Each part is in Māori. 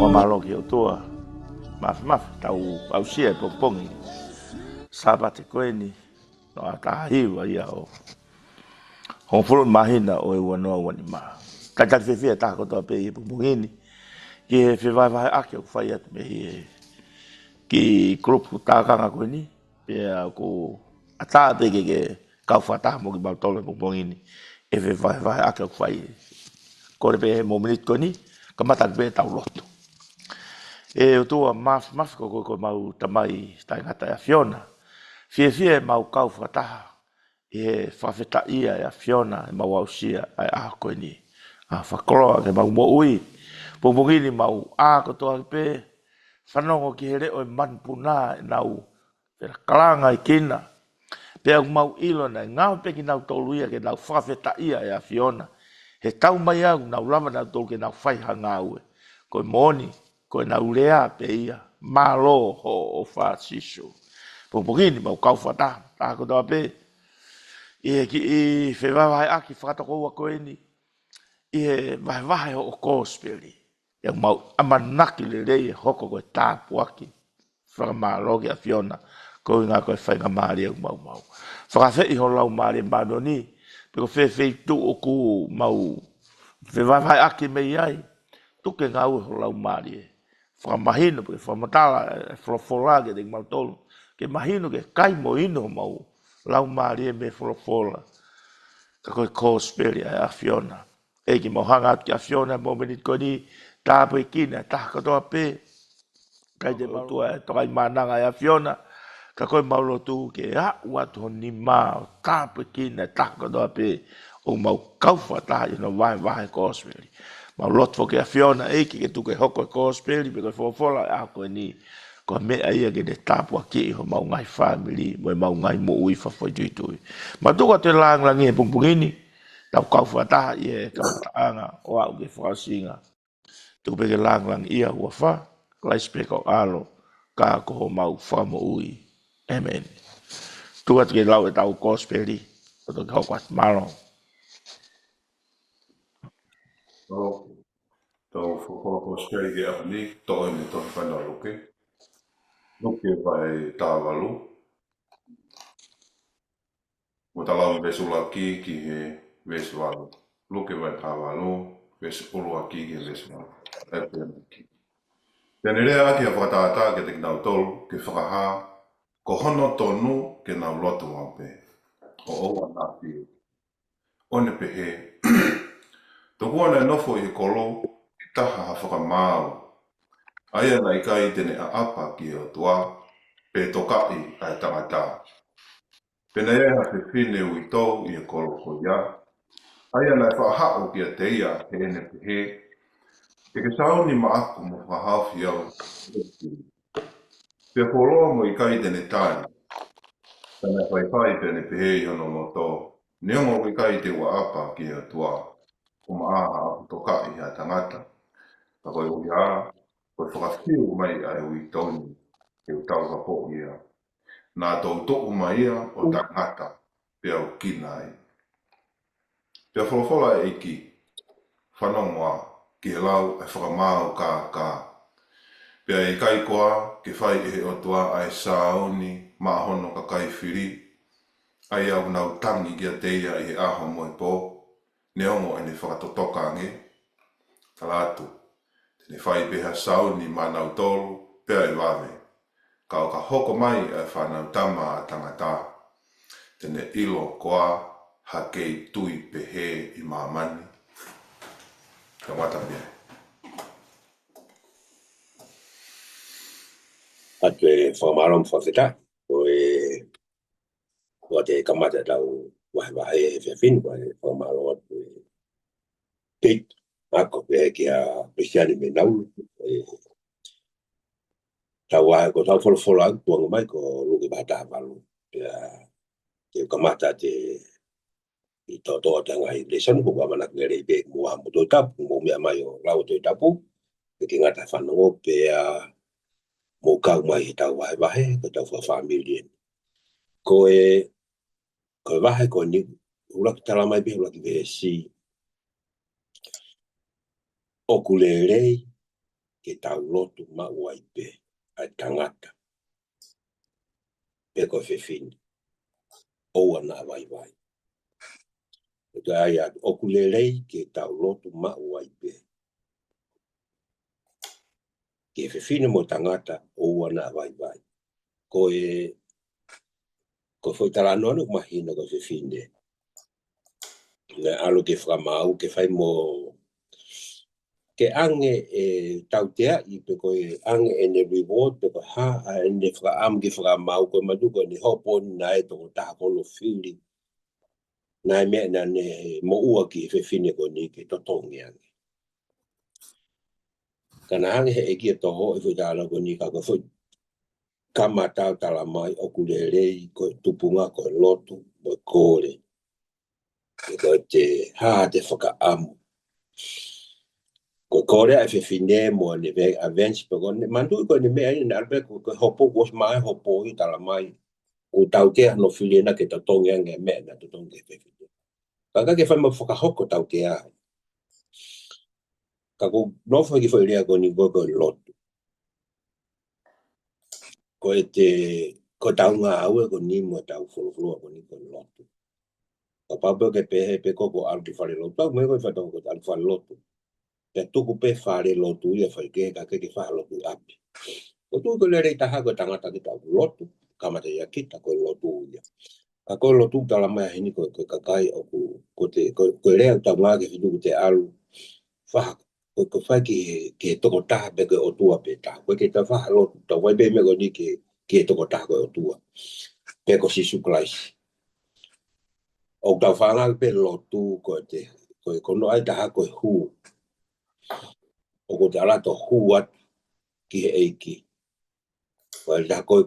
malo ki o toa. Maf tau au sia popongi. Sabate koeni no ata hiwa ia o. Hon fulu mahina o e wanoa wani ma. Kaka fefia ta ko to pe i pumungini. Ki he fe vai ake o fai atu me hi ki grupu tākanga koeni. Pea ko ata pe ke kau fata mo ki bautole pumungini. E fe vai ake o fai. Kore pe mo minit koeni. Kamata pe tau loto. E o tua maf ko mau tamai tai ngata a Fiona. Fie mau kau fataha. E whawheta ia e a Fiona e mau ausia ai a koe ni. A whakoroa ke mau mo ui. Pumungini mau a kotoa pe. Whanongo ki here o e manpuna e nau. Pera kalanga i kina. Pea mau ilo na ngau pe ki nau tolu ia ke nau whawheta ia e a Fiona. He tau mai au nau lama nau tolu ke nau whaiha ngau e. Koe moni. Koe nau lea pe ia. Malo ho o whasiso. Pumungini mau kau fataha. Tā kotoa pe. I whewawai aki whakatakoua koe ni. I he wahai o kōspeli. Ia mau amanaki le rei hoko koe tāpu aki. Whakamālogi a Fiona. Koe ngā koe whainga maari au mau. Whakawhei ho lau maari mbano ni. Peko whewhei tu o ku mau. Whewawai aki mei ai. Tuke ngā ue ho lau maari e. Whakamahino peke whamatala. Wholofolage de mau tolu. Ke mahino ke kai mo ino mau. Lau maari e me wholofola. Ka koe kōspeli a Fiona. E ki mohanga atu ki a Fiona mo menit koe ni. Tāpu i kina, taha katoa pe. Kai te matua e tokai mananga a Fiona. Ka koe maulotu ke watu honi mao. Tāpu i kina, taha katoa pe. O mau kaufa taha i no vahe kōspeli. Mau lotfo ke a Fiona e ki ke tuke hoko e kōspeli. Pe koe wholofola e a koe ni. Ko mea ia ke te tāpua ki ho mau ngai family, mo mau ngai mo ui whawhai tuitui. Ma tuka te langlangi e pungpungini, tau kau whataha i e kamataanga o au ke whakasinga. Tuka peke langlangi ia ua wha, klaispeka o alo, ka koho mau whamo ui. Amen. Tuka te ke lau e tau kōsperi, o toki hau kwat malo. Tau whakua kōsperi ke apani, toi me tohi whanau luke. Luke vai tāwalu. Mo talau vesu laki ki he vesu walu. Luke vai tāwalu, vesu ulua ki he vesu walu. Tēnei rea aki a whakatātā ke te kinau tolu, ke whakaha, ko hono tonu ke nau lotu wape. O oua nā whiu. One pehe. Tōku ana e nofo i he kolo, i taha ha whakamāu. Aia nai kai tene a apa ki o tua, pe tokai ai tangata. Pena eha se whine ui tau i e kolo ko ia. Aia nai whahao ki a teia he ene pehe. E ke sauni ma aku mo whahawhi au. Pea koloa mo i kai tene tāni. Tana whaiwhai pene pehe i hono mo tō. Neongo i kai te wa apa ki o tua. O maaha aku tokai ha tangata. Pa koe ui haa. Koe whakawhiu mai ai ui toni. Ke utau ka po ia. Nā tau toku mai ia o tangata. Pea o kina ai. Pea wholofola e ki. Whanongoa. Ki he lau e whakamāo ka. Pea e kai koa. Ke whai e o tua ai saoni. Maa hono ka kai whiri. Ai au nau tangi ki a teia i he aho moe po. Neongo e ne whakatotoka nge. Talatu. Tene whai peha sauni ma nau tolu. Pea e wame. Ka o ka hoko mai e whanau tama a tangata. Tene ilo koa ha kei tui pehe i mamani. Ka wata mea. Atu e whamarom whawhita. O te kamata tau wahe e whiawhinu. Whamarom atu e peit. Ako pe ki a Christiani me naulu. Tau wahe ko tau wholawhola au tuanga mai ko luki bata walu. Te kamata te i tō tanga i leson ko wamana ngere i pe mua mo tō tapu mo mea mai o lau tō tapu. Ki ngata whanongo pe mo kau mai i tau wahe ko tau whawhamilien. Ko wahe ko ni ulaki tala mai pe ulaki ve si o kulelei ke tau lotu ma uai pe ai tangata pe ko fefini o ana vai vai ke ai a okulelei ke tau lotu ma uai pe ke fefini mo tangata o ana vai vai ko foi talano no mahina ko fefine le alo ke framau ke fai mo ke ange tautea I pe ko ange ene reward pe ko ha ene fra am ke fra mau ko maduko ni hopo na e to ta ko no fili na me na ne mo ua ki fe fine ko ni ke to tongi ange kana ange e ki to ho e da la ko ni ka ko foi kamata tala mai o kulele ko tupunga ko lotu mo kore ko te ha te whaka amu ko kore ai fe fine mo ne ve avenge pe ko mandu ko ni me ai na albe ko hopo ko mai hopo I tala mai o tau te no fili na ke to tongi ange me na to tongi fe fine ka ke fa mo whaka hoko tau te a ka ko no fa ki fa rea ko ni ko lotu ko ko tau ngā aue ko ni mo tau fulufulua ko ni ko lotu ka papo ke pe ko al ki whare lotu pau me ko whatau ko al whare lotu pe tuku pe whare lotu ia whare ke whare lotu api ko tu ko le rei taha ko tangata ki tau lotu kamata ia kita ko lotu ia ka ko lotu tala mai hini ko kakai o ko rea tau ngā ke whitu te alu whaha ko whai ke toko taha pe ke o tua pe taha ko ke ta whaha lotu tau wai pe me ko ni ke toko taha ko o tua pe ko sisu klaisi o tau whanga pe lotu ko kono ai taha ko hu o ko te alato hu at ki he eiki ko ai taha ko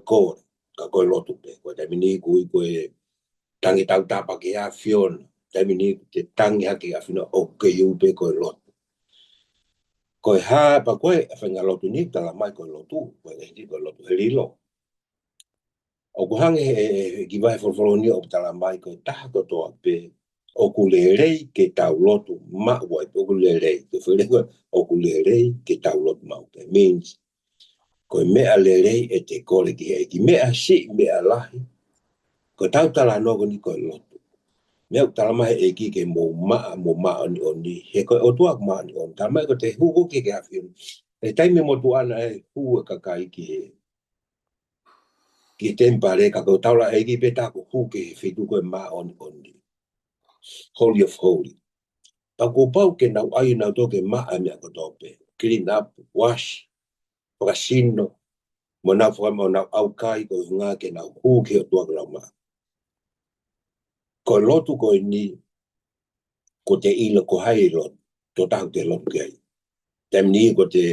ka ko lotu pe ko te mini kui ko tangi tau tapa ki a fiona te mini te tangi haki a fina o ke iu pe ko lotu ko ha pa ko e whenga lotu ni tala mai ko lotu ko e di ko lotu he lilo o ko hange ki vai folfolo ni o tala mai ko taha ko toa pe o kulerei ke tau lotu ma wai o kulerei ke whele o kulerei ke tau lotu ma pe means ko mea lerei e te kore ki mea si mea lahi ko tau tala no ko ni ko lotu mea tala mai e ki ke mo ma oni he ko o tua ma ni on tala mai ko te hu ke afio e taime mo tu ana e hu ka kai ki tempare ka ko taula e ki peta ko hu ke fitu ko ma oni holy of holy pa ko pau ke nau ai nau to ke ma a mea ko tope clean up wash pakasino mo na fo mo na au kai ko nga ke nau hu ke o tua la ma ko lotu ko ni ko te ilo ko hai lo to ta te lotu ke ai tem ni ko te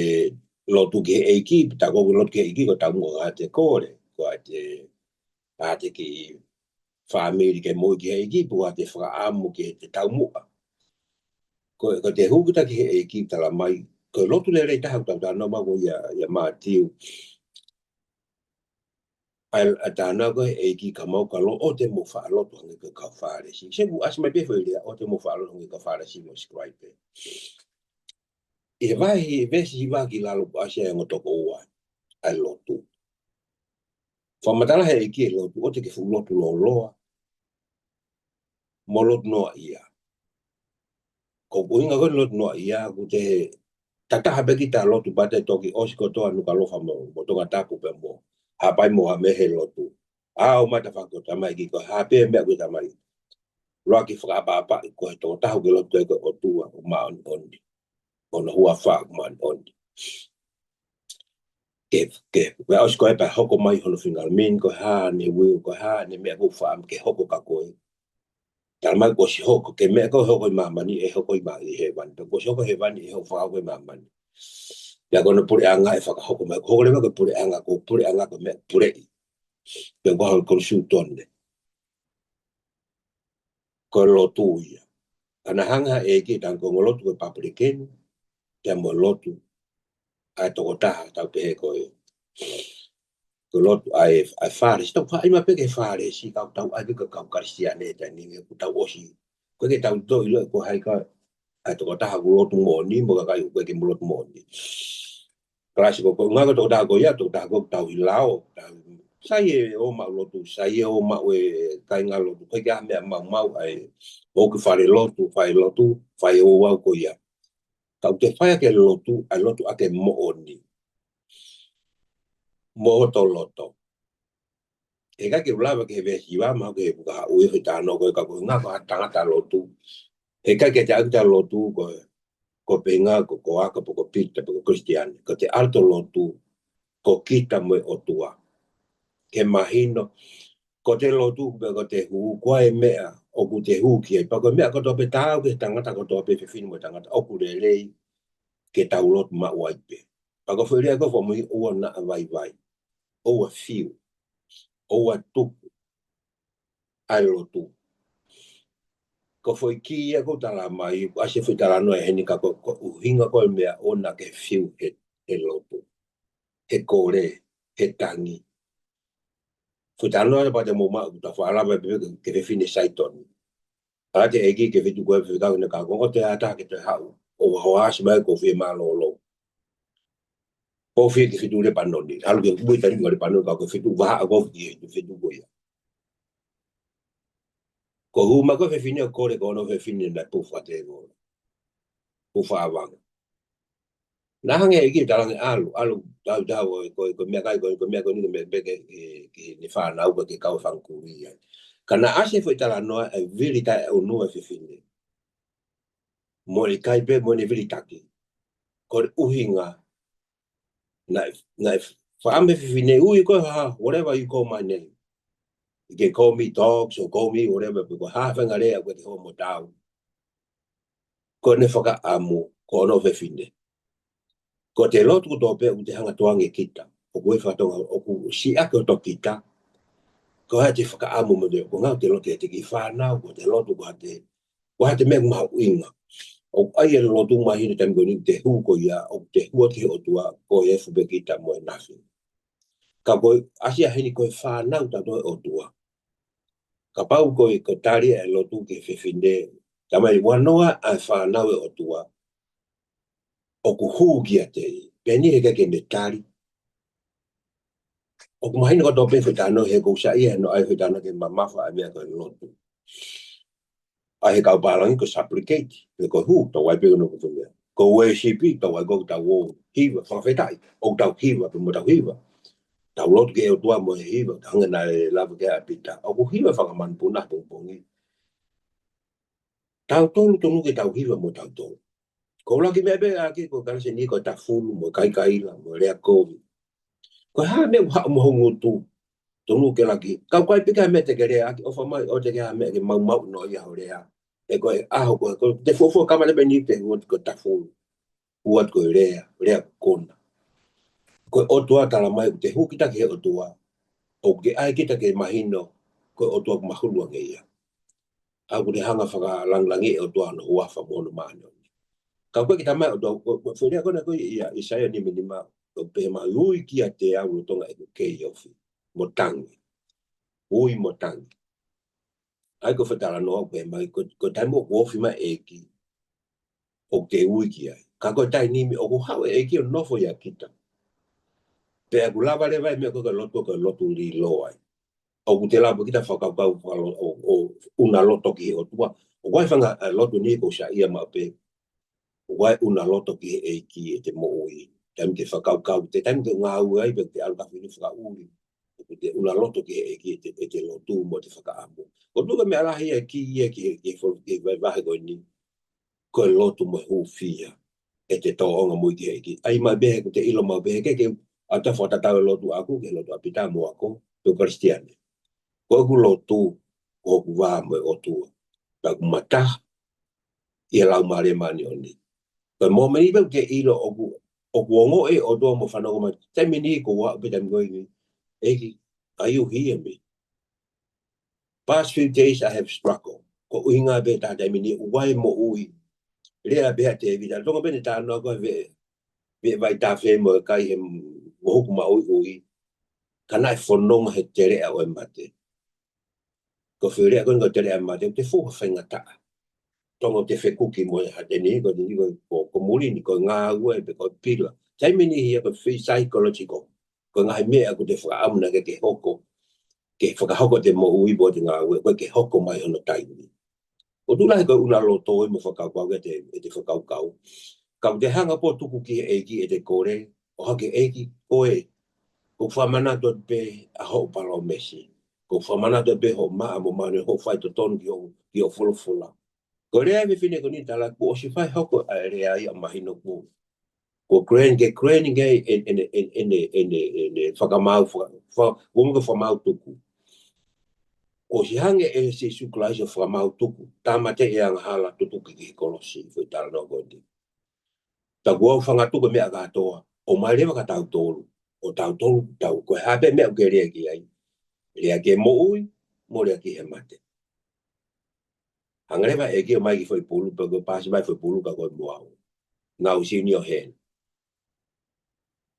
lotu ke eiki ta ko lotu ke eiki ko ta mo ga te kore ko te ki family ke mo ke eiki po te fra amu ke te tau mo ko te hukuta ki e ki tala mai ko lotu le rei taha tau no ma ko ia ma tiu al atana ko e ki ka mau ka lo o te mo fa lotu ngi ka fare si se bu as mai pe foi o te mo fa lotu ngi ka fare si mo scribe e vai ve si va ki la lo asia ngo to ko wa al lotu fa matala he ki lotu o te ke fu lotu lo loa mo lotu no ia ko inga ko lotu no ia ku te tata habe kita lotu bate toki osko to anu ka lofa mo to ka tapu pe mo hapai mo me he lotu o mata fa ko tamai ki ko hape me ko tamai lo ki fra ba ko to ta ho ke lotu ko o tu o ma on on hua fa ma on ke we osko e pa hoko mai hono fingal min ko ha ni wi ko ha ni me ko fa am ke hoko ka ko talmai ko si hoko ke me ko hoko ma mani e hoko ma i he wan ko si hoko he wan i ho fa ko ma mani ya kono pure anga e whaka hoko mai hoko lewa ko pure anga ko me pure i pe ko hon kon su tonne ko lotu ia ana hanga e ki tan ko lotu ko papriken ya mo lotu a to ta ta pe ko lotu ai fare sto fa ima pe ke fare si ka ta ai ko ka kristiane ta ni ko ta osi ko ke ta do ilo ko hai ka a to ta ko lotu mo ni mo ka ko ke mo lotu mo ni clásico ko nga ko da ko ya to da ko tau lao sai o ma lo tu sai o ma we kai nga lo tu ko ya me ma ai o que fai lo tu fai o wa ko ya tau te fai ke lo tu a ke mo oni mo to lo to e ka ke lava ke ve hiwa ma ke ka o e ta no ko ka ko nga ka ta lo tu e ka ke ta lo tu ko penga ko aka ko pita ko cristiano ko te alto lo tu ko kita mo o tua ke mahino ko te lo tu ko te hu ko e mea o ku te hu ki pa ko mea ko to pe tau ke tangata ko to pe fin mo tangata o ku le lei ke tau lot ma wai pe pa ko foi ko fo mo o na vai o a fiu o a tu ai lo tu ko foi ki e ko tala mai a se foi tala no e ni ka ko hinga ko mea o na ke fiu e lo tu e kore e tangi foi tala no pa te mo ma ta fa ala ke fe fini saiton a te eki ke fitu ko fe ka na ka ko te ata ke te ha o wa as mai ko fe ma lo ko fe ke fitu le panoni algo ke bui tani ngore panoni ka ko fitu va ko fi fitu ko ya ko huma ko fe fini ko le ko no fe fini na pu fa te ko pu fa va na hange eki talang alu da ko me kai ko me ko ni me be ke ni fa na ko ke ka fa ku ya kana ase foi tala no e verita o no fe fini mo le kai pe mo ne verita ki ko uhinga na fa me fini u ko ha whatever you call my name you can call me dogs or call me whatever because half an area with the home down ko ne faka amu ko no fe fini ko te lotu do pe u te hanga toange kita o ko fa tonga o ku si ako to kita ko ha te whaka amu mo de ko ngau te lotu e te ki whanau ko te lotu ko ha te mea maha uinga o ai e lotu mahi ni tam goni te hu ko ia o te hua ki o tua ko e fube kita mo e nafi ka ko asia hini ko e whanau ta toi o tua ka pau ko e ko tari e lotu ke whewhine tamai wanoa a whanau e o tua o ku hu ki a te peni he ke ne tari o kuma hini ko tope whetano he ko sa ia no ai whetano ke mamafa a mea ko lotu. A he kau palangi ko supplicate, ko hu, tau wai pego no ko tumea. Ko WCP, tau wai ko tau o hiva, whawhetai, o tau hiva, pe mo tau hiva. Tau lotu ke o tua mo he hiva, hanga na e lava ke a pita. O ko hiva whakaman puna pongpongi. Tau tolu tonu ke tau hiva mo tau tolu. Ko laki mea bea ake ko kanase ni ko ta fulu mo kai kaila mo rea kovi. Ko haa mea mo hongu tu. Tonu ke laki. Kau kai pika me te kere aki ofa mai o te kea me ke mau no ia ho rea. E koe aho koe te fofo kamale beni te huat ko ta fulu. Huat koe rea kona. Koe otua tala mai te hu kita ke otua. O ke ai kita ke mahino koe otua mahulu ange ia. Aku te hanga whaka langlangi e otua no huafa mono maano. Kau koe kita mai otua whuria kona koe ia Isaiah ni minima o pe ma lui kia te au tonga e kei ofi. Motangi. Ui motangi. Ai ko whetara noa pe mai ko taimo wofi ma eki o te ui ki ai. Ka koe tai nimi o ko hau eki o nofo ia kita. Pe aku lava le vai mea ko loto li lo ai. O ku te lava kita whakapau o una loto ki o tua. O wai whanga loto ni ko sa ia ma pe. O wai una loto ki eki e te mo ui. Taim te whakau te taim te ngā ui ai pe te alka whini whakauri. Te una loto ki e te lotu mo te whakaamu. Ko tuka me alahi e ki ia ki vai vahe koe ni. Ko e lotu mo hu fia. E te toonga mui ki eki. Ai mai behe ko te ilo mau behe ke a ta whata tau e lotu aku ke lotu apita mo ako. Pe kristiane. Ko ku lotu ko ku wā mo e otua. Pa ku mata i e lau maare mani o ni. Ko mo meni pe te ilo o ku ongo e o doa mo whanau ma. Te meni ko wā pe tam koe ni. Eki. Are you hear me? Past few days I have struggled. Ko uhinga be ta mini wai mo ui. Rea be te vida. Tonga bene ta no ko ve vai ta fe mo kai he mo ku ma ui. Kana fonong he tere a o mate. Ko fere ko ngo tere a mate te fu fa ta. Tonga te fe kuki mo ha te ni ko ni ko muri ni ko nga ue be ko pila. Tai mini hia ko psychological. Ko ngai mea ko te whakaamuna ke hoko. Ke whakahoko te mo ui bo te ngā ue, koe ke hoko mai ono taimi. O tūlahi koe una loto e mo whakaukau e te whakaukau. Kau te hanga po tuku ki eiki e te kore, o hake eiki koe, ko whamanato pe a ho palo mesi. Ko whamanato pe ho maa mo manu ho whai to tonu ki o fulafula. Ko rea me whine ko ni tala, ko o si whai hoko a rea i a mahino ku. Ko kreni ngai ene whakamau, wunga whamau tuku. Ko si hange e se sukulai o whamau tuku, tamate e ang hala tutuki ki kolosi, fui tala no kondi. Ta kua whangatuka mea katoa, o mai lewa ka tau tolu, o tau tolu, tau koe hape mea uke rea ki ai. Rea ke mo ui, mo rea ki he mate. Hangarewa e ki o mai ki fui pulu, pa koe pasi mai fui pulu ka koe muau. Ngau si ni o hen.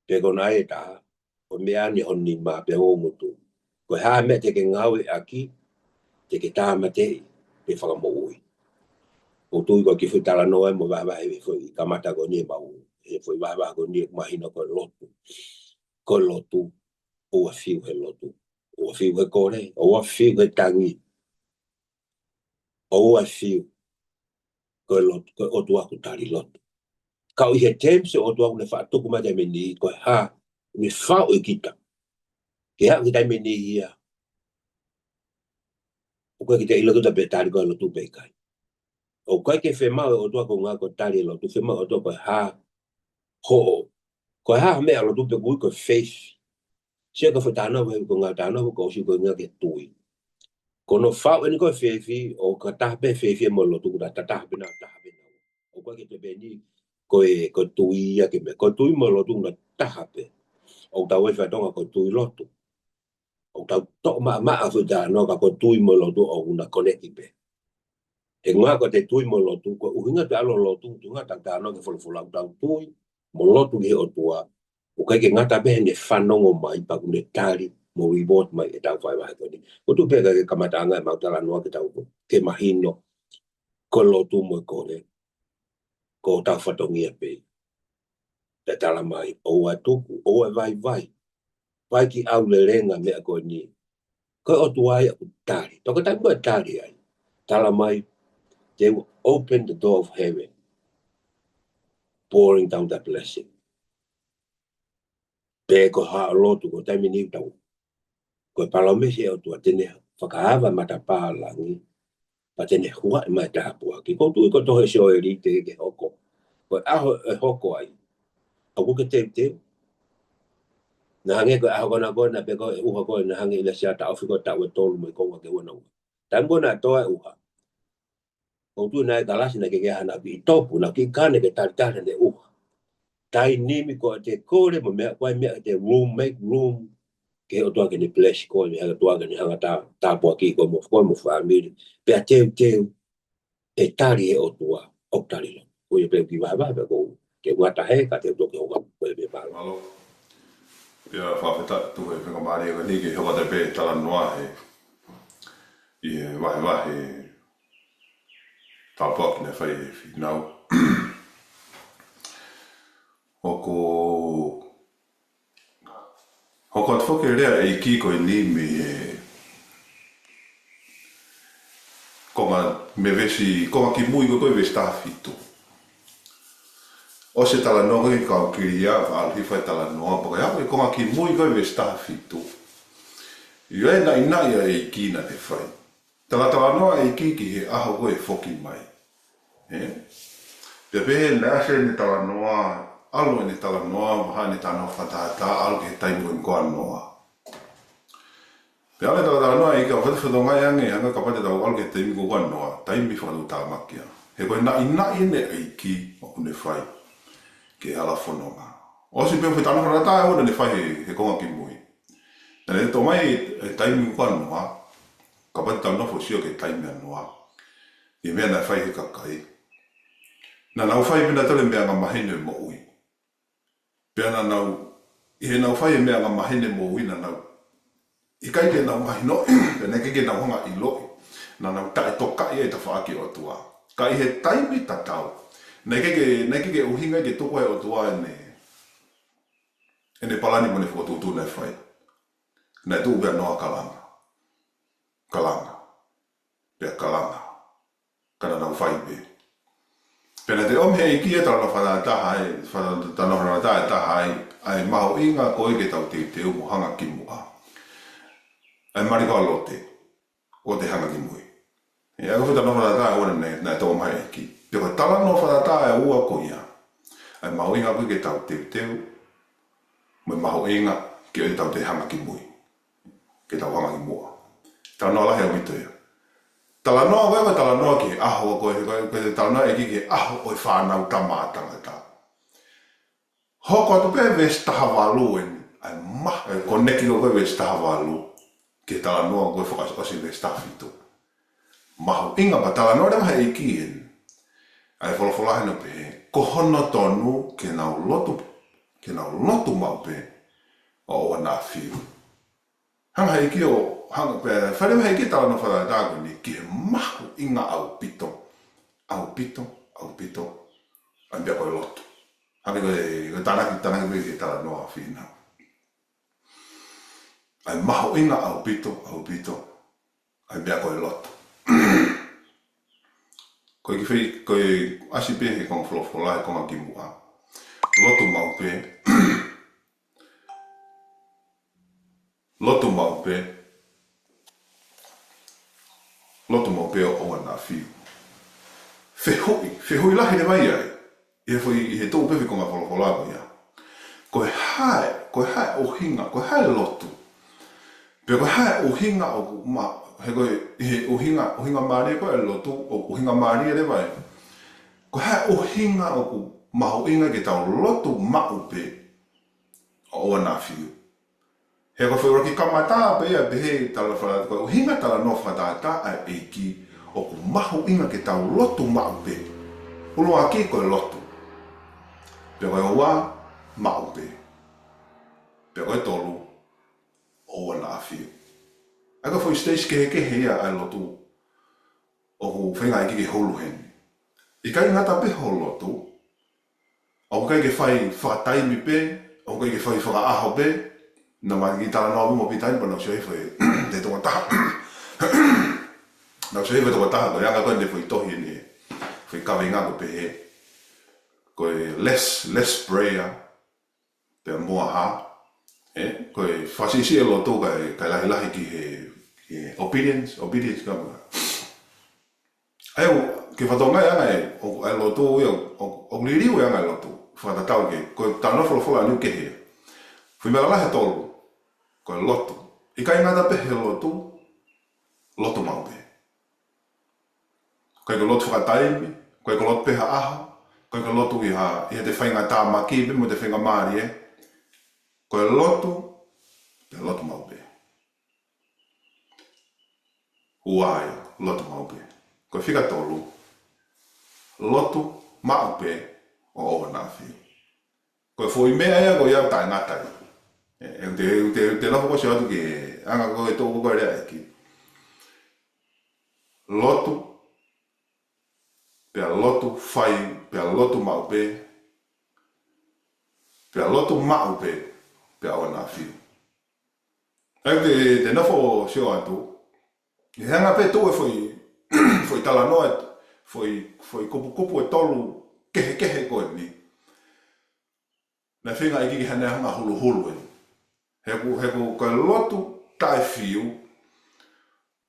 Pe kona e ta, o mea ni honi ma pe o mutu. Koe haa mea te ke ngau e aki, te ke tāmate te whakamo ui. O tui ko ki whi tala noa mo wawa he whi kamata ko nie mau. He whi wawa ko nie mahina ko lotu. Ko lotu, ua whiu he lotu. Ua whiu he kore, ua whiu he tangi. Ua whiu ko lotu, ko otu aku tari lotu. Kau i he temse otu aku ne whaatuku mai te meni ko ha, me whao i kita. Ke hau ki tai meni ia. O koe ki te ilo kuta pe tari ko lotu pe kai. O koe ke whemau o tua ko ngā ko tari lo tu whemau o tua ko ha ho. Ko ha mea lo tu pe kui ko faith. Sia ka whatana wehu ko ngā tāna ko si ko ngā ke tui. Ko no whau eni ko whewhi o ka tahape whewhi mo lo tu kuta tahape na tahape na. O koe ke te beni ko tui ia ke me. Ko tui mo lo tu na tahape. O tau e whatonga ko tui lotu. O tau tok maa whatana ka ko tui mo lo tu o una koneki pe. E ngā ko te tui mo lotu, ko uhinga te alo lotu, tu ngā tak tāno ke whalawhala tau tui, mo lotu he o tua, o kai ke ngata behe ne whanongo mai, paku ne tari, mo reward mai e tau whai wahe koni. O tu pēka ke kamataanga e mautala noa ke tau ke mahino, ko lotu mo e kore, ko tau whatongia pe. Te tala mai, o a tuku, o a vai, vai ki au le renga mea koe ni. Ko o tuai aku tari, toko tai mua tari ai, tala mai, they will open the door of heaven, pouring down that blessing. Peko ha lotu ko taimi ni tau. Ko palomesi o tua tene whakahawa matapā langi, pa tene hua mai tāpua. Ki ko tui ko tohe seo e rite ke hoko. Ko aho e hoko ai. Aku ke te. Na hange ko aho kona kona peko e uha koe na hange ina sia ta ofiko tau e tolu mai konga ke wana ua. Tambo na toa e uha. Ko tu na galasi na ke hana bi topu na ki kane ke tari ne uha. Tai nimi ko te kore mo mea koe mea te room, make room ke o toa ke ni bless ko ni hanga toa ke ni hanga ta po ki ko mo family pe teu e tari e o toa o tari lo. Ko ye pe ki va ko ke ngata he ka te to ke o ko be ba. Alo. Ia whawhita tu e whakamari e ni ke hoka te pe tala noa he. I wahe tāpaki ne whai e whinau. Hoko te whoke rea e ki koe ni me konga me vesi, konga ki mui koe vesi tāwhitu. O se tala noa i kau kiri ia, whaal hi whai tala noa, paka ia, konga ki mui koe vesi tāwhitu. I e nai e ki na te whai. Tala noa e ki he aho koe whoki mai. Te pehe nase ni tala noa, alo ni tala noa, maha ni tano whatata, alo ke taimu in koa noa. Pe ale tala noa i ka whatawhatonga ange, anga ka pate tau alo ke taimu koa noa, taimi whakatu tā makia. He koe nai ne e ki o kune whai, ke ala whanonga. O si peo whetano whanata e ona ne whai he konga ki mui. Tane e tō mai e taimu koa noa, ka pate tau nofo sio ke taimi noa. I mea na whai he kakai. Na nau whai pina tole mea ngā mahine mo ui. Pea na nau, i he nau whai mea ngā mahine mo ui na nau. I kai ke nau mahino, pe ne ke nau honga i loi. Na nau tae toka i e ta whaaki o tua. Ka i he taimi ta tau. Ne ke uhinga ke toko e o tua ne. e ne palani mo ne whakatutu nei whai. Nei tu bea noa kalanga. Kalanga. Bea kalanga. Kana nau whai be. Pena te om hei ki e tala na whanataha e, tala na whanataha e, ai maho inga koe ke tau te umu hanga ki mua. Ai marika lote, o te hanga ki mui. E aga whita no whanataha e wana nei tau mai e ki. Peko tala no whanataha e ua ko ia. Ai maho inga koe ke tau te mai maho inga ke o tau te hanga ki mui. Ke tau hanga ki mua. Tala no lahe o mito ia. Tala noa wewe tala noa ki aho koe te tala noa e ki aho o i whanau tamatanga ta. Hoko atu pe ves taha walu en ai maha e koneki ko koe ves taha walu ke tala noa koe whakas osi ves taha fitu. Maho inga pa tala noa rema e ki en ai wholawholahe no pe ko hono tonu ke nau lotu mau pe o wana fiu. Hanga e ki o hanga pe whare me ki tala no whara tāko ni ki he mahu inga au pito. Au pito. Ai bea koe lotu. Hanga koe tanaki me ki tala noa whina. Ai mahu inga au pito. Ai bea koe lotu. Koe ki whi, koe asi pe he kong wholawhola e konga ki mua. Lotu mau pe. Lotu mau pe o wana fiu. Whehui lahi ne mai ai. I he tō pewe konga wholawhola ko ia. Koe hae o hinga, koe hae lotu. Pea koe hae o hinga o ma, he koe, he o hinga maari koe lotu, o hinga maari e vai. Koe hae o hinga o ku maho inga ke tau lotu mau pe o wana fiu. He koe whaura ki kamata pe ia behe tala whara koe o hinga tala no whatata ai eiki o ku mahu inga ke tau lotu mau pe. Ulo aki koe lotu. Pea koe oa mau pe. Pea koe tolu o wana fiu. Aka whai stage kehe ia ai lotu o ku whenga iki ke holu heni. I kai ngata pe ho lotu. O kai ke whai whataimi pe, o kai ke whai whakaaho pe, na mai ki tala noa mo pitai pa na sei foi te tonga taha na sei foi tonga taha ko yanga ko ne foi tohi ni foi ka venga ko pe ko less sprayer pe mo ha ko fasi si lo to ka la ki he obedience ka ai ke fa tonga yanga o lo to o li riu yanga lo to fa ta tau ke ko ta no fo la ni ke he fui me la he tolu ko lotu. I kai ngata pe he lotu mau pe. Kai ko lotu whakataimi, kai ko lotu peha aha, kai ko lotu i he te whainga tā makipe mo te whainga maari Ko lotu mau pe. Uai, lotu mau pe. Ko whika tolu, lotu mau pe o owa nā whiu. Ko fwoi mea ia ko iau tai ngatai. Te loko ko se atu ki anga ko e tōku koe rea eki. Lotu, pea lotu whai, pea lotu mau pe, pea lotu mau pe, pea o nā whiu. Te nofo seo atu, i hanga pe tō e foi tala noa, foi kupu e tolu kehe koe ni. Na whinga i kiki hane hanga hulu e. Heku koe lotu tai whiu,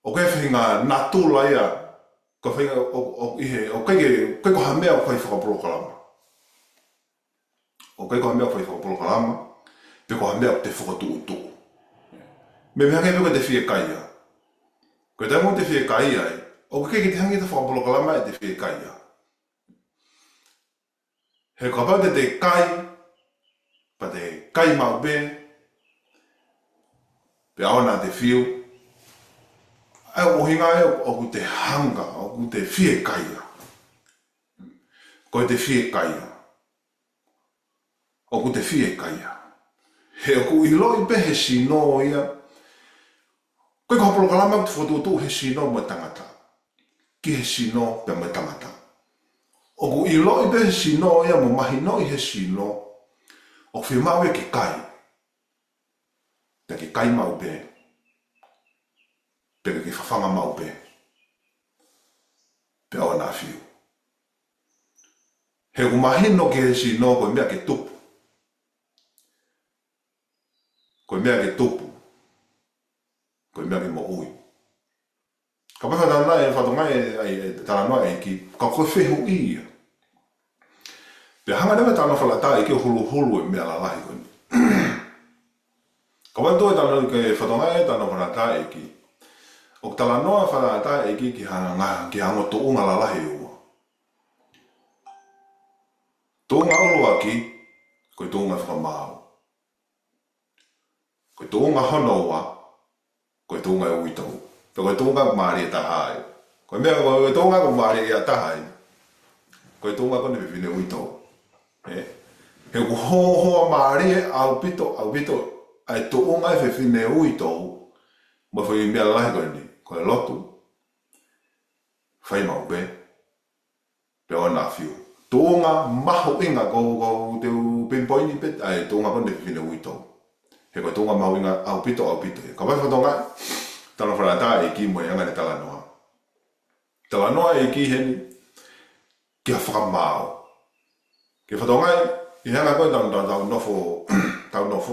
o koe whinga natula ia, ko whinga o koe ko hamea o koe whakaporokalama. O koe ko hamea o koe whakaporokalama, pe ko hamea o te whakatuutu. Me me hange me te whie kaia. Koe te mo te whie kaia e, o koe ki te hange te whakaporokalama e te whie kaia. He kapau te kai, pa te kai mau be, pe awana te whiu, ai o hinga e o ku te hanga, o ku te whie kaia. Koe te whie kaia. O ku te whie kaia. He o ku iloi pe he sino ia. Koe ka hapolo kalama te whatutu he sino mo tangata. Ki he sino pe mo tangata. O ku iloi pe he sino ia mo mahino i he sino. O whiu mau e ki kai. Te ke kai mau pe. Pe ke whawhanga mau pe. Pe au na fiu. He umahino ke si no ko mea ke tupu. Ko mea ke tupu. Ko mea ke mo ui. Ka paka tana e whatonga e tana noa e ki ka koe whehu ia. Pe hanga newe tana whalata e ke hulu hulu e mea la lahi koni. Ka wanto e tana ke whatonga e tana whalata e ki. O tala noa whalata e ki hanga ngā ki hango to unga la lahi ua. To unga ulu aki, koe to unga whakamau. Koe to unga honoa, koe to unga e uitau. Pe koe to unga maari e tahai. Koe mea koe to unga ko maari e tahai. Koe to unga kone pipine uitau. He ku hoa maari e au pito, ai to unga e pipine uitau. Ma whai mea lahi koe ni, koe lotu. Whai mau pe. Pe o nā whiu. Tōnga maho inga ko teu pinpoini pet ai tōnga kone whine uitau. He koe tōnga maho inga au pito. Ka wai whatonga, tana whanata e ki moe anga ne tala noa. Tala noa e ki heni, kia whakamao. Ke whatonga i hanga koe tau nofo,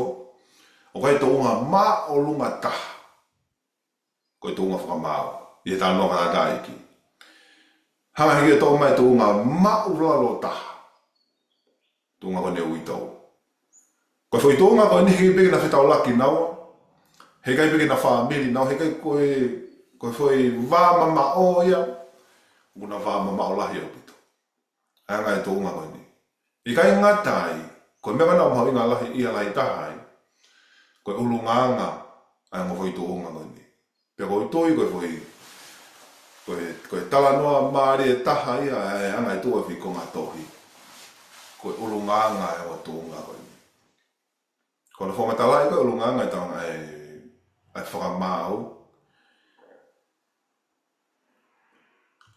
o kai tōnga ma o lunga taha. Koe tōnga whakamao, i he tala noa whanata e ki. Hanga heke tō mai tō ngā mauralo taha. Tō ngā kone uitau. Koe whai tō ngā kone heke peke na whetau laki naua. Hekai peke na whamiri naua. Hekai koe whai wāmama o ia. Una wāmama o lahi au pito. Hanga e tō ngā kone. I kai ngatai. Koe mea mana o mahau i ngā lahi ia lahi tahai. Koe ulu nganga. Ai ngā whai tō ngā kone. Pea koe toi koe whai. Koe tala noa maari e taha ia e anga e tua whiko ngā tohi. Koe ulu nganga e o tōnga koe. Koe na whamatala i koe ulu nganga e taonga e whakamau.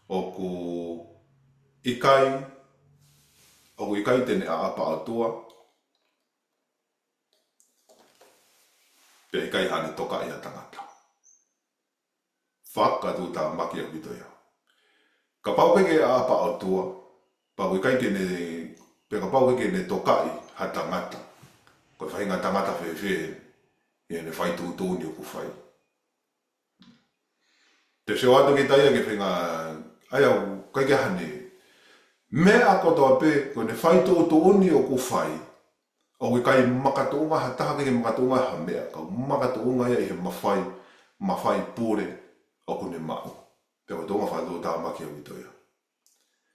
Oku ikai tene a apa o tua. Pe ikai hane toka i a tangata. Whaka tu tā maki a pito ia. Ka pau peke a apa o tua, pau ikai kene, pe ka pau peke ne tokai ha tangata. Koe whainga tangata whewhe, i ene whai tūtūni o ku whai. Te seo ato ki taia ke whinga, ai au, kai ke hane, me a kotoa pe, koe ne whai tūtūni o ku whai, o ikai makatounga ha taha ke makatounga ha mea, ka makatounga ia i he mawhai pūre, o kune mau. Pe koe tōnga whātua tā maki au ito ia.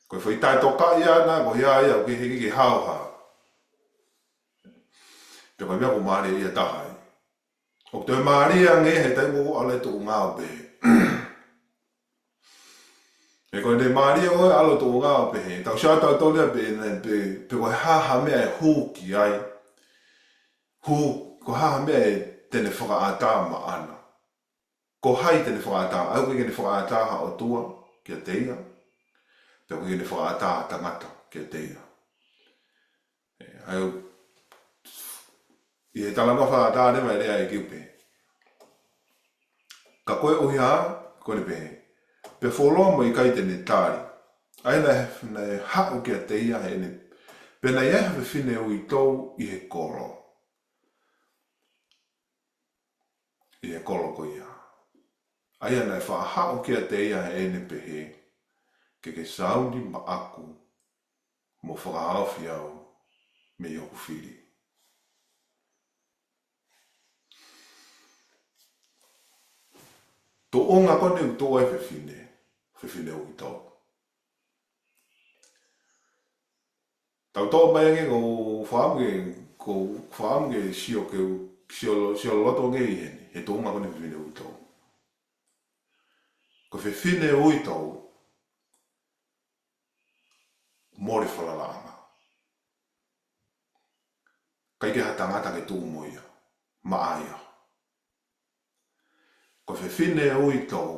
Koe whai tai toka ia nā, ko hea ia, ke heke ke hauha. Pe koe mea ko maare ia tahai. O te maare ia nge he tai moko ala tō ngāo pe. Pe koe ne maare ia koe ala tō ngāo pe he. Tau shātau tōlea pe koe haha mea e hū ki ai. Ko haha mea e tene whakaata ma ana. Ko hai tene whakaata, au koe kene whakaata ha o tua, kia teia. Te koe kene whakaata tangata, kia teia. Au, i he tala noa whakaata rewa e rea e kiupe. Ka koe uhi ha, koe ne pehe. Pe wholoa mo i kai tene tāri. Ai na e hau kia teia he ne. Pe na ia he whine ui tau i he koro. I he koro ko ia. Aia nei whahao kia te ia he ene pehe, ke saundi ma aku, mo whakahawhi au, me i oku whiri. Tō onga kone u tō e whiwhine o i tau. Tau tō mai ange ko whaamge sio loto nge i heni, he tō onga kone whiwhine o i tau. Ko whiwhine o i tau, mōre whalalanga. Kai ke hatangata ke tū moia, maaia. Ko whiwhine o i tau,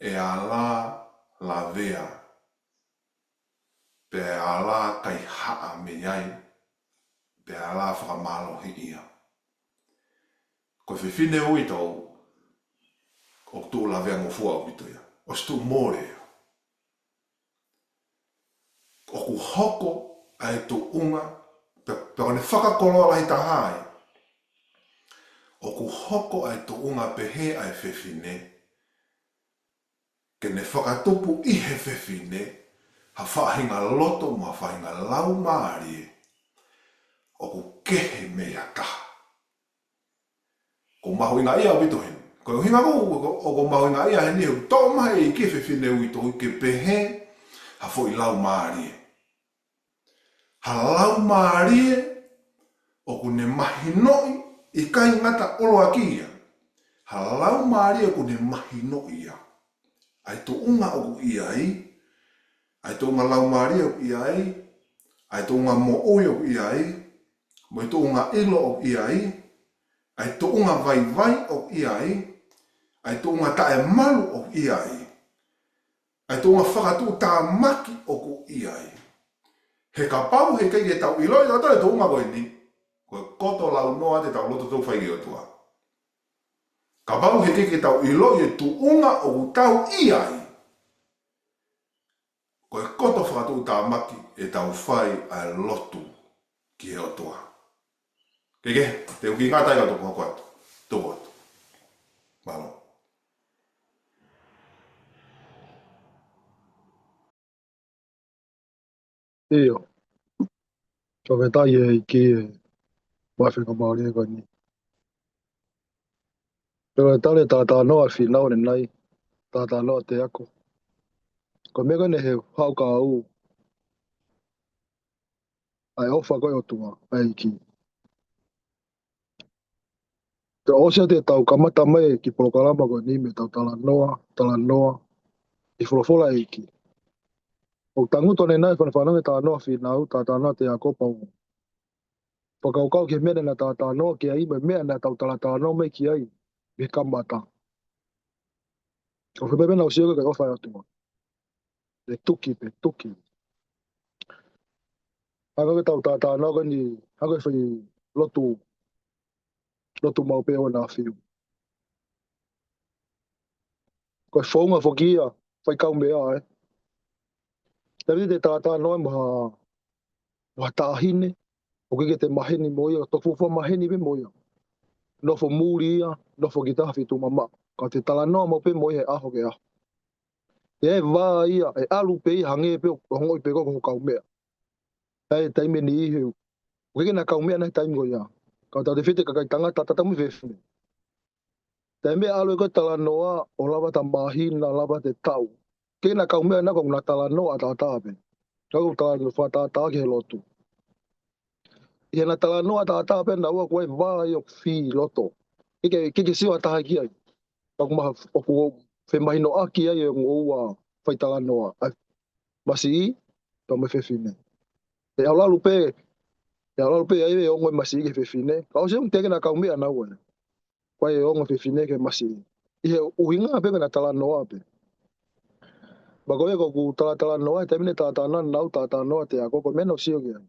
e la vea, pe ala kai haa me iai, pe ala whakamalo hi ia. whiwhine ui tau o tū la vea ngofua o pito ia. O stu more ia. O ku hoko ai tu unga, pe ne whakakoloa lai tahai. O ku hoko ai tu unga pehe ai whiwhine, ke ne whakatupu i he whiwhine, ha whahinga loto ma whahinga lau maari o ku kehe mea taha. Ko mahuinga ia o pito hini. Ko hinga ko mahuinga ia hini o tō mai i ke whiwhine ui tō ke pehe, ha fo i lau maari. Ha lau maari o ku ne mahinoi i kai ngata olo akia. Ha lau maari o ku ne mahinoi ia. Ai tō unga o ku ia ai. Ai tō unga lau maari o ku ia ai. Ai tō unga mo oi o ku ia ai. Mo i tō unga ilo o ku ia ai. Ai tō unga vai vai o ku ia ai. Ai tō unga tae malu o ku ia ai. Ai tō unga whakatū tā maki o ku ia ai. He ka pau he kei e tau iloi tau tau tō unga koe ni. Koe koto lau noa te tau loto tau whaigi o tua. Ka pau he kei e tau iloi e tū unga o ku tau ia ai. Koe koto whakatū tā maki e tau whai ai lotu ki he o tua. Keke, te uki ngā taiga tō kua atu. Tō atu. Malo. Iyo, toke tai e ki e wawhinga maori e koe ni. Toke tale tātā noa whinau ne nai, tātā noa te ako. Ko me koe ne he hau ka au, ai ofa koe o tua, ai ki. Te osia te tau kamata mai ki polokalama koe ni me tau tala noa, i wholofola e ki. O tanguto ne nai whanawhanange tā noa whinau, tātā noa te ako pau. Whakaukau ke mene na tātā noa ki ai, me mea na tau tala tā noa mai ki ai, me kamata. O whipebe na usia koe ofa e o tua. Pe tuki. Haka ke tau tātā noa koe ni, haka e whi lotu mau pe o nā whiu. Koe whaunga whokia, whai kau mea e. Tari te tātā noa maha tāhine, o ke te maheni moia, toku wha maheni pe moia. Nofo mūri ia, nofo ki taha whitu mama. Ka te tala noa mau pe moia e aho ke aho. E wā ia, e alu pe i hange pe o hongoi pe koko kau mea. E taime ni i heu. O ke na kau mea na taime ko ia. Ka tau te white kakai tangata tatamu whewhine. Taime alu e koe tala noa o lava ta mahina, lava te tau. Ke na kau mea na kong na tala noa ta tāpe. Kau tala no wha tā ke he lotu. Ia na tala noa ta tāpe na ua koe wā i o whi loto. Ke siwa taha ki ai. Kau maha o ku whemahino aki ai e ngōua whai tala noa. Masi i, tau me whewhine. E au lalu pe ai e ongo masi i ke whewhine. Ka o se un teke na kau mea na ua. Koe e ongo whewhine ke masi i. I he uhinga pe na tala noa pe. Ba koe ko ku tala noa e temine tātana nau tātanoa te a koko mena o sio ki ai.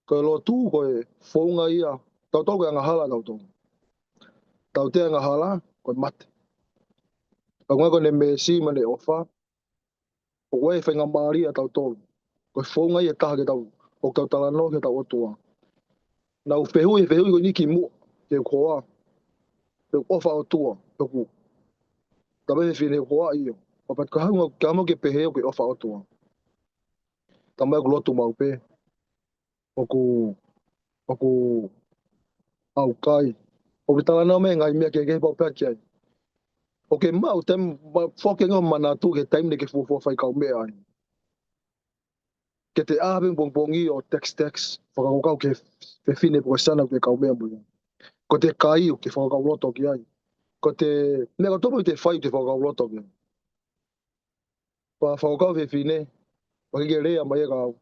Koe lo tū koe whaunga ia. Tau tau koe angahala tau tau. Tau te angahala, koe mate. Ka koe koe ne me si mane ofa. O koe whainga maari a tau tau. Koe whaunga ia taha ke tau. O tau tala noa ke tau otua. Nau whehui koe niki mua. Ke koa. Ke ofa otua. Toku. Tabe whine koa iyo. Papat ka hamo ke pehe o ke ofa otua. Tamai ku lotu mau pe. Oku au kai. O ke tala noa me ngai mea ke pau pea ki ai. O ke mau tem whokenga mana tu ke taim ne ke fufu whai kau mea ai. Ke te āpeng pongpongi o text. Whakakau ke whine po sana ke kau mea mui. Ko te kai o ke whakakau loto ki ai. Ko te mea tomo i te whai te whakakau loto ki ai. Whakakau whine. Wakike rea mai e kau.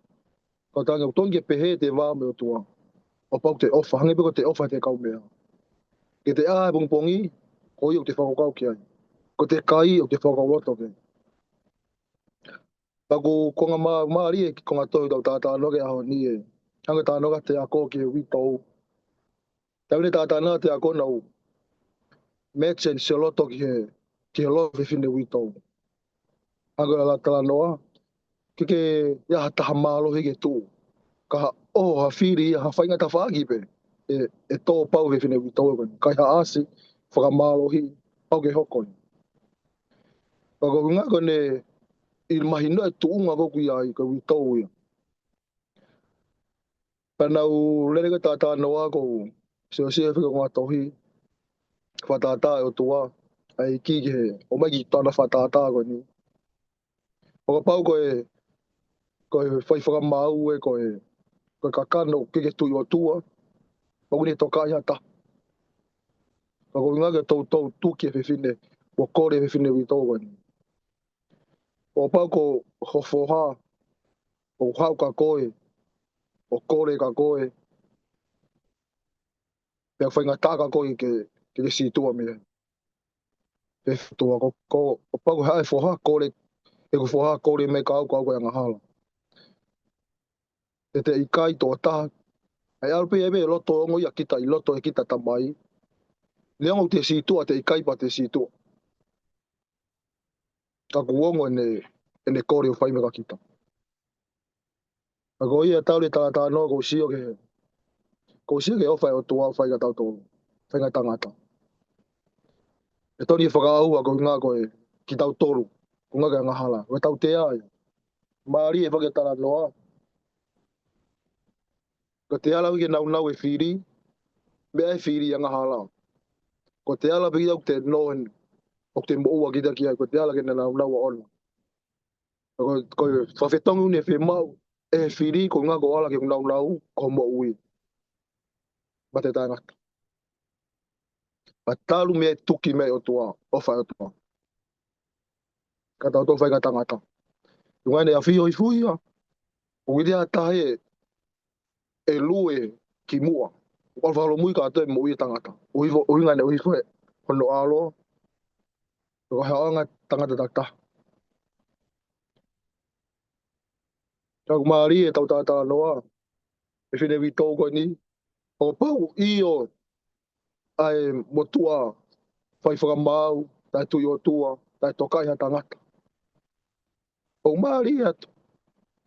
Ka tanga tongi e pehe te wā me o tua. O pau te ofa. Hange peko te ofa te kau mea. Ke te āpeng pongpongi. Ko i o te whakakau ki ai. Ko te kai o te whakakau loto ki ai. Paku konga maari e konga tohu tau tātā noke aho ni e. Hanga tā noka te ako ki e witou. Taule tātāna te ako nau Machen se loto ki he loto whine wito. Agora la tala noa. Ke ia taha malo hige tū. Ka ha whiri ha whainga ta whaaki pe. E tō pau whine wito e kai ha asi whakamalo hi au ke hokoni. Ako ngā kone il mahino e tuunga koku ia i ka wito ia. Panau lere ka tātāna noa ko se o se whika ngā tohi. Whatata e o tua. Ai ki he o mai ki tāna whatata ko ni. O ka pau koe whai whakamau e koe kakano ke tui o tua. Pau ni toka ia ta. Ako ngā ke tau tuki e whiwhine. O kore e whiwhine wito ko ni. O pau ko hofoha. O hau ka koe. O kore ka koe. Pea whainga tā ka koe ke si tua mea. E tua ko o pau hae foha kore. E ko foha kore me ka au koe angahala. E te ikai tō taha. Ai alpe ebe e loto ongo ia kita i loto e kita tamai. Leongo te si tua te ikai pa te si tua. Ka kuongo ene kore o whaime ka kita. Ako ia taule tā no ko sio ke. Ko sio ke ofai o tua whai ka tau tōru. Whai ka tangata. E toni e whakaau ako ngā koe ki tau tōru. Ko ngā ka ngahala. Ko tau te ai. Maari e whaketara noa. Ko te ala wike nau e whiri. Mea e whiri a ngahala. Ko te ala piki au te noen. O te moua ki taki ai. Ko te ala ke nau a ona. Ko whawhetongu ne whemau. E whiri ko ngā ko ala ke nau ko mo ui. Ma te tangata. Ma talu mea tuki mea o tua. O whai o tua. Ka tau tō whai ka tangata. Ngai ne a whio i fuia. O idea tahe e lue ki mua. O whalo mui ka te mo i tangata. O inga ne o i fue. Hono alo. Ko haanga tangata takta. Ka kumari e tau tātala noa. E whine vi tōko ni. O pau i o ai motua whai whakamau. Tai tui o tua. Tai tokai ha tangata. O mari atu.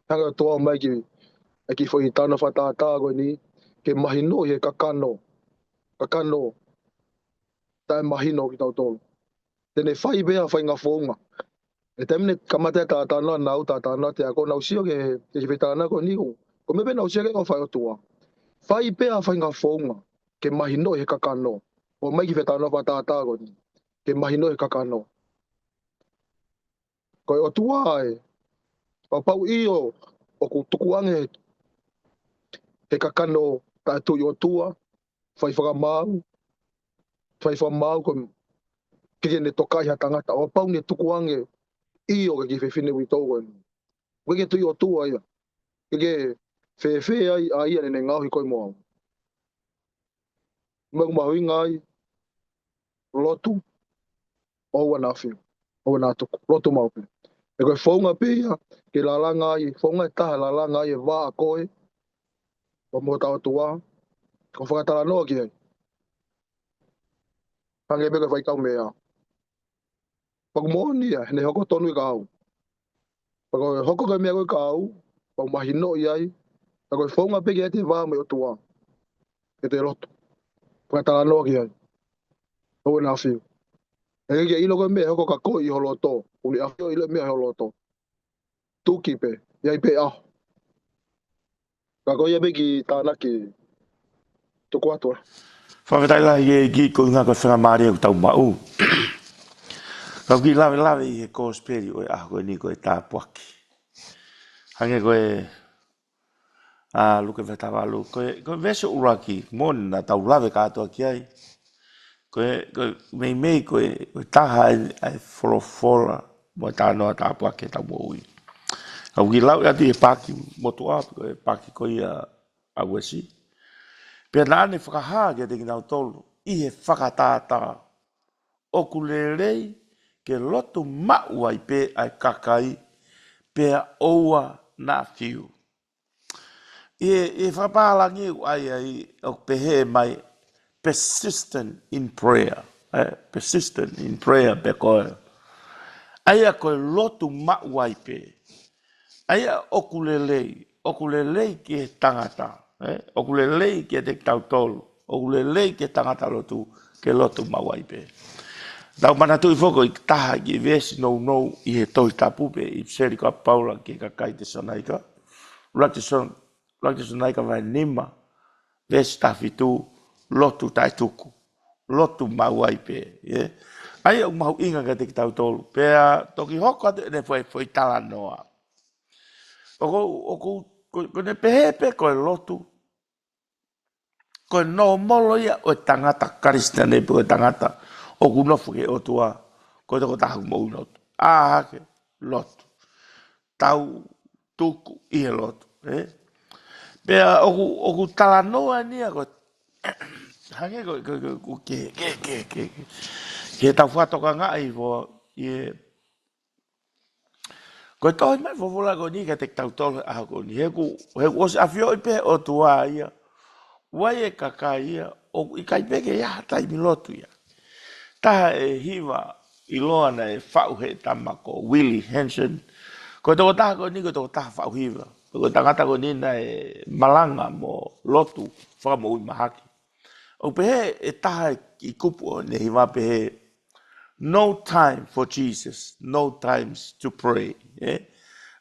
Hanga toa mai ki. E ki whai tāna whatātā koe ni. Ke mahino i e kakano. Kakano. Tai mahino ki tau tōlu. Tene whai bea whai ngā whonga. E temne kamate tātāna nau tātāna te ako nau sio ke whi tāna ko ni ko. Ko mebe nau sio ke o whai o tua. Whai bea whai ngā whonga. Ke mahino i e kakano. O mai ki whi tāna whatātā ko ni. Ke mahino i e kakano. Koe o tua ai. Pau i o ku tukuange he kakano tai tui o tua. Whai whakamau. Whai whamau ko kike ne tokai ha tangata. O pau ne tukuange i o ke whiwhine wi tōko. Weke tui o tua ia. Kike whewhe ai a ia ne ngāhi koe moa. Mau mahui ngai. Lotu. Oua nā whiu. Oua nā tuku. Lotu maupe. E koe whaunga pia. Ke lalanga ai. Whaunga e taha lalanga ai e wā a koe. Wa mo tau tua. Ko whakatara noa ki ai. Hange me koe whaikau mea. Pakumoni ia. Ne hoko tonu i ka au. Pako hoko koe mea koe ka au. Pau mahino i ai. Ta koe whaunga peke e te wā me o tua. E te roto. Whakatara noa ki ai. Oua nā whiu. E kia ilo koe mea hoko ka koe i holoto. Uli a whio ilo mea holoto. Tuki pe. Iai pe aho. Ka koe ia pe ki tāna ki tuku atua. Whawhetai lahi e ki ko ngā koe whangamari au tau mau. Kau ki lawe i he kōsperi o e aho koe ni koe tā puaki. Hange koe luke whetawalu. Koe veso uraki mōni na tau lawe kātua ki ai. Koe mei koe taha ai wholofora mo tā noa tā puaki tau mōui. Kau ki lau ati e pāki motu apu koe pāki koe a wesi. Pea nāne whakahaa kia te ki nau tolu. I he whakatātā. Oku lerei ke lotu mau ai pe ai kakai. Pea oua nā whiu. I whapālangi ai o pehe mai. persistent in prayer. Persistent in prayer pe koe. Aia koe lotu mauai pe. Aia okulelei ki he tangata. Okulelei ki he te tautolu. Okulelei ki he tangata lotu ke lotu mauai pe. Tau manatu i foko i taha ki vesi nou i he toi tapupe i seri ka paula ki ka kai te sonaika. Rakti sonaika vai nima vesi tafitu lotu tai tuku. Lotu mauai pe. Ai au mau inga ka te ki tau tolu. Pea toki hoko atu ene foi tala noa. Ko ne pehepe koe lotu. Koe no molo ia o tangata karistane pe o tangata. Oku nofu ke otua. Koe toko tahu mou notu. Hake lotu. Tau tuku i he lotu. Pea oku tala noa nia koe. Hange koe ke tau whatoka ngai vo koe toi mai fofola ko ni ka te tau tolu a ko ni heku os afio i pe o tua ia wai e kaka ia o i kai peke ia tai milotu ia ta e hiva i loa na e fau he tamako Willie Henson ko toko taha ko ni ko toko taha fau hiva ko tangata ko ni na e malanga mo lotu whaka mo ui mahaki o pehe e taha i kupu o ne hiva pehe no time for Jesus, no times to pray.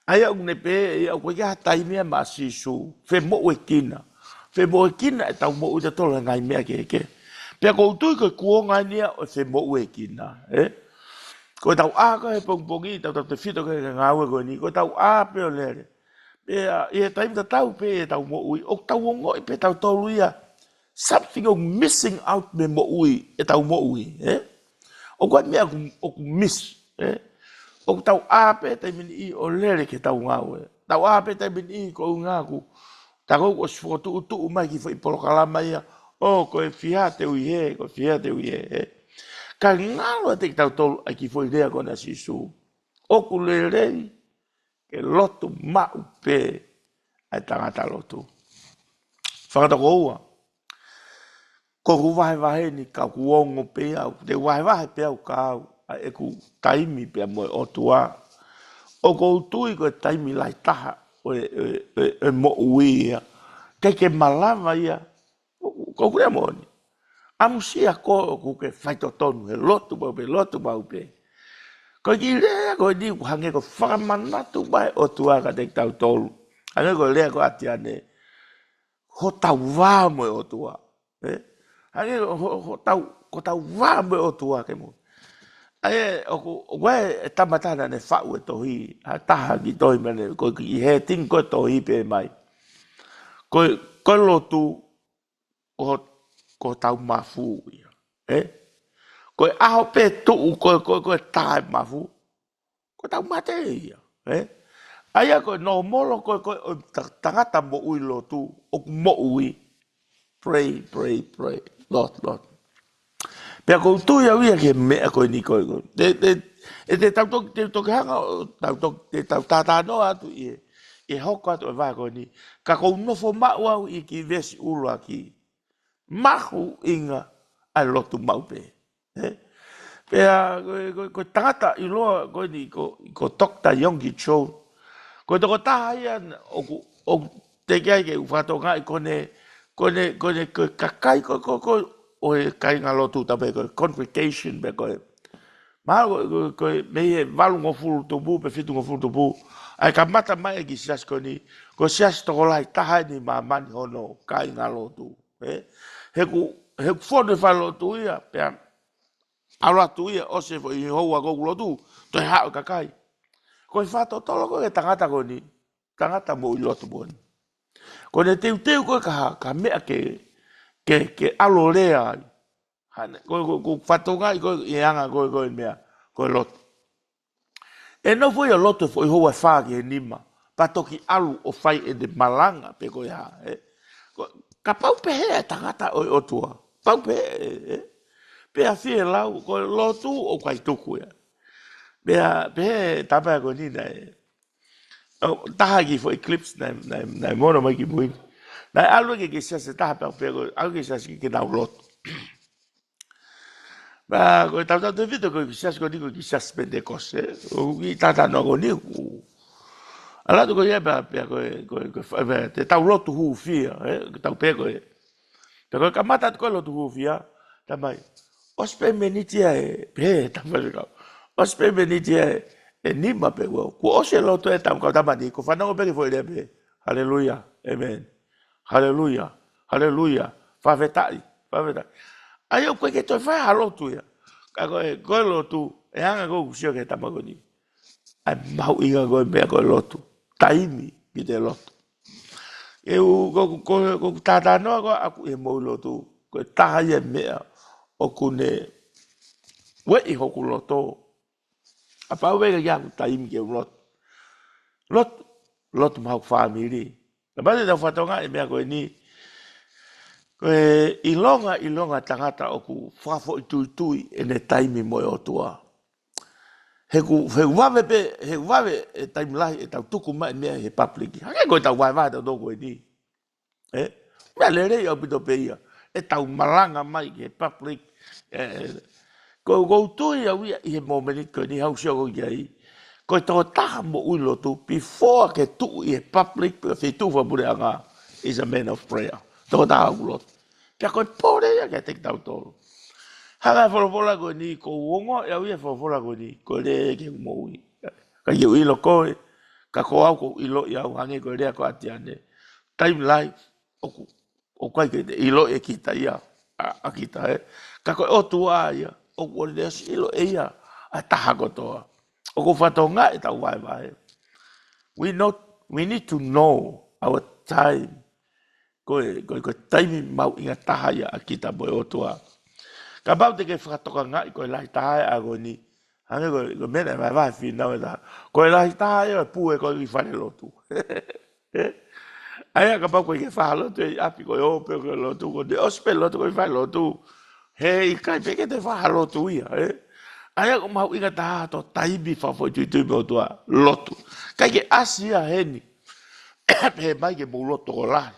Ai au ne pe au ko ya taimia ma sisu, fe mo e kina. Fe mo e kina e tau mo uta tola ngai mea ke. Pe ko tu ko kuonga nia o fe mo e kina, Ko tau a ko e pongpongi tau te fito ko ngau ko ni ko tau a pe o lere. Pe e taim tau pe tau mo ui o tau ngo pe tau tolu ia. Something of missing out me mo ui e tau mo ui, O kwa mea o miss, O tau ape te mini i o lere ke tau ngau Tau ape te mini i ko ngaku. Ta ko sfotu utu mai ki foi polokalama ia. O ko e fia te ui he, ko fia te ui he. Ka ngalo te tau tolu ai ki foi rea ko na sisu. O ku lere ke lotu mau pe ai tangata lotu. Whakatako ua. Ko ku wahe ni ka kuongo pe au. Te wahe pe au ka au. E ku taimi pe mo o tua. O ko tui ko taimi lai taha. O mo ui ia. Ke malava ia. Ko kure mo ni. Amusia ko ku ke whaito tonu. He lotu mau pe. Ko ki rea ko ni hange ko whakamanatu mai o tua ka te tau tolu. Hange ko rea ko ati ane. Ho tau wā mo o tua. Hange ko tau wā mo o tua ke mo. Ai o e tamatana ne whau e tohi. Ha taha ki tohi mene. Ko ki he ting ko tohi pe mai. Ko lotu ko tau mafu ia. Ko aho pe tuu ko tae mafu. Ko tau mate ia. Aia ko no molo ko tangata mo ui lotu. O mo ui. Pray. Lord. Pea ko tu ia wia ke mea koe ni koe koe. Te tau toke hanga, te tau tata no atu i e hoko atu e vai koe ni. Ka kou nofo mau au i ki vesi ulu aki. Mahu inga ai lotu mau pe. Pea koe tangata i loa koe ni ko Dr. Yonggi Cho. Koe toko taha ia o te kia ke uwhatonga i kone kakai koe o e kai ngā lotu tape koe congregation pe koe. Maha koe mei e walu ngofuru tupu pe fitu ngofuru tupu. Ai ka mata mai ki sias koe ni. Koe sias toko lai taha ni mani hono kai ngā lotu. Heku whone wha lotu ia. Pea aula tu ia o se fo i houa koku lotu. Toi hao kakai. Koe whato tolo koe tangata koe ni. Tangata mo i lotu koe ni. Koe ne teu koe ka mea ke alo lea ai. Ko whatonga i koe i anga koe mea. Koe lotu. E no foi o lotu foi hoa whaa ki he nima. Patoki alu o whai e de malanga pe koe ha. Ka pau pehe tangata o tua. Pau pehe. Pea fie lau koe lotu o kai tuku ya. Pea pehe tapea koe ni nei. Taha ki foi eclipse nei mono mai ki muini. Nai alu ke siase taha pea koe. Alu ke siase ki nau lotu. Ba ko tau te vito ko kisas ko ni ko kisas Pentecoste. O ki tata no ko ni ku. Ala to ko ia ba pe ko te tau lotu hu fia, tau pe ko. Te ko kamata ko lotu hu fia, tamai. Ospe menitia pe tamai ko. Ospe menitia ni ma pe ko. Ko ose lotu tam ka tamani ko fa no pe foi le pe. Haleluya. Amen. Haleluya. Haleluya. Fa vetai. Fa vetai. Ayo koe ke toi whai halotu ia. Ka koe lotu, e hanga koe kusio ke tamako ni. Ai mau inga koe mea koe lotu. Taimi ki te lotu. E u koe tata noa koe aku e mau lotu. Koe taha ia mea o kune wei hoku loto. A pau wega ki aku taimi ke lotu. Lotu mau whamiri. Na bade tau whatonga e mea koe ni. Koe ilonga tangata oku whafo tui e ne taimi moe o tua. He wawe e taimi lahi e tau tuku mai mea he papliki. Hake koe tau waiwai tau toko e ni. Mea le rei au pito peia. E tau malanga mai ki he paplik. Koe tui au ia i he momeni koe ni hau sioko ki ai. Koe tau taha mo uilo tu before ke tu i he paplik pe tu whabure anga is a man of prayer. Tau taha ulot. Pia koe pore ia ke te tau tolu. Hanga wholofola koe ni ko uongo e au ia wholofola koe ni koe rea ke umoui. Ka iu ilo koe, ka ko au ko ilo i au hange koe rea ko ati ane. Time life, o kai ke ilo e kita ia, a kita Ka koe o tua ia, o koe rea si ilo e ia, a taha kotoa. O ko whatonga e tau vai vai. We need to know our time. Koe taimi mau inga taha ia a kita moe o tua. Ka bau te ke whakatoka ngai koe lahi taha a koe ni. Hange koe mena mai vai whina e taha. Koe lahi taha e pu e koe i whare lotu. Aia ka bau koe ke whahalotu e api koe ope koe lotu. Koe de ospe lotu koe whare lotu. Hei kai peke te whahalotu ia. Aia ko mau inga taha to taimi whafoi tui me o tua lotu. Kai ke asia heni. He mai ke mou lotu ko lahi.